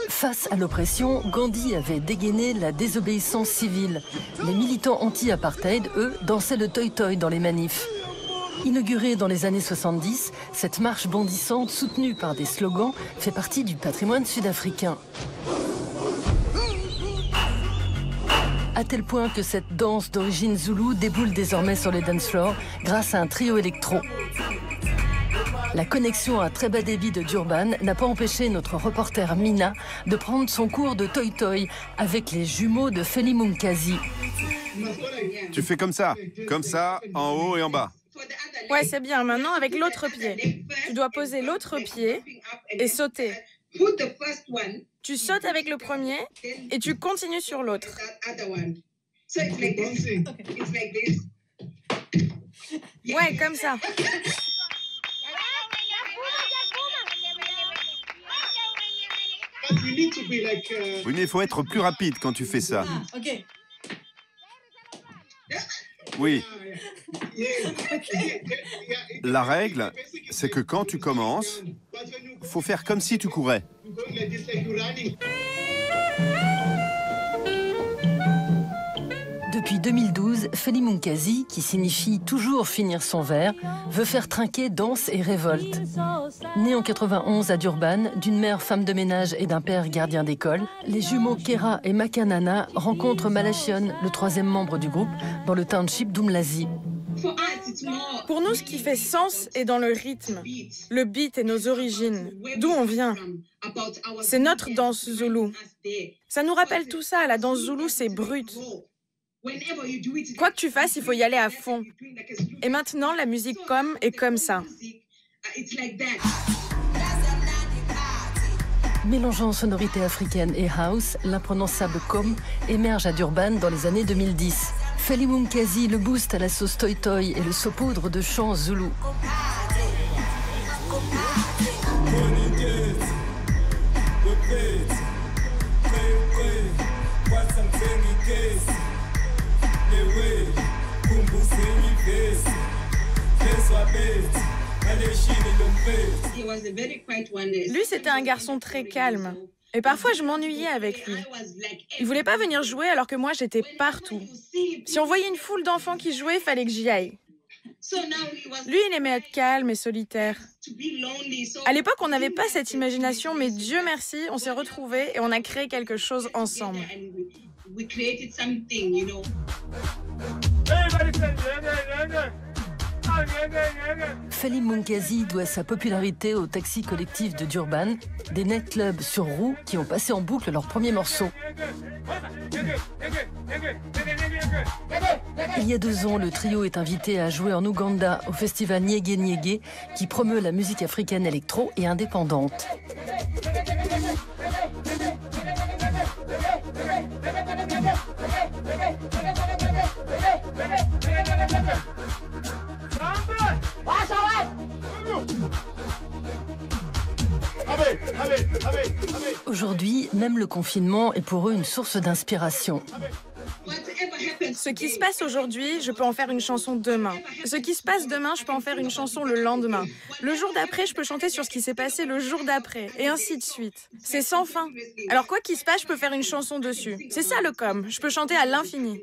Face à l'oppression, Gandhi avait dégainé la désobéissance civile. Les militants anti-apartheid, eux, dansaient le toy-toy dans les manifs. Inaugurée dans les années 70, cette marche bondissante, soutenue par des slogans, fait partie du patrimoine sud-africain. À tel point que cette danse d'origine zoulou déboule désormais sur les dance floors grâce à un trio électro. La connexion à très bas débit de Durban n'a pas empêché notre reporter Mina de prendre son cours de toy-toy avec les jumeaux de Feli Munkazi. Tu fais comme ça, en haut et en bas. Ouais, c'est bien. Maintenant, avec l'autre pied. Tu dois poser l'autre pied et sauter. Tu sautes avec le premier et tu continues sur l'autre. Ouais, comme ça. Oui, mais il faut être plus rapide quand tu fais ça. Oui. La règle, c'est que quand tu commences, faut faire comme si tu courais. Depuis 2012, Feli Munkazi, qui signifie toujours finir son verre, veut faire trinquer danse et révolte. Né en 91 à Durban, d'une mère femme de ménage et d'un père gardien d'école, les jumeaux Kera et Makanana rencontrent Malachion, le troisième membre du groupe, dans le township d'Umlazi. Pour nous, ce qui fait sens est dans le rythme, le beat et nos origines, d'où on vient. C'est notre danse zoulou. Ça nous rappelle tout ça, la danse zoulou, c'est brut. Quoi que tu fasses, il faut y aller à fond. Et maintenant, la musique est comme ça. Mélangeant sonorités africaines et house, l'imprononçable Kom émerge à Durban dans les années 2010. Feli Munkazi le booste à la sauce toy-toy et le saupoudre de chants zoulou. Lui, c'était un garçon très calme. Et parfois, je m'ennuyais avec lui. Il voulait pas venir jouer alors que moi, j'étais partout. Si on voyait une foule d'enfants qui jouaient, il fallait que j'y aille. Lui, il aimait être calme et solitaire. À l'époque, on n'avait pas cette imagination, mais Dieu merci, on s'est retrouvés et on a créé quelque chose ensemble. Feli Munkazi doit sa popularité aux taxis collectifs de Durban, des nightclubs sur roues qui ont passé en boucle leur premier morceau. Il y a 2 ans, le trio est invité à jouer en Ouganda au festival Nyege Nyege qui promeut la musique africaine électro et indépendante. Aujourd'hui, même le confinement est pour eux une source d'inspiration. Ce qui se passe aujourd'hui, je peux en faire une chanson demain. Ce qui se passe demain, je peux en faire une chanson le lendemain. Le jour d'après, je peux chanter sur ce qui s'est passé le jour d'après, et ainsi de suite. C'est sans fin. Alors quoi qu'il se passe, je peux faire une chanson dessus. C'est ça le com, je peux chanter à l'infini.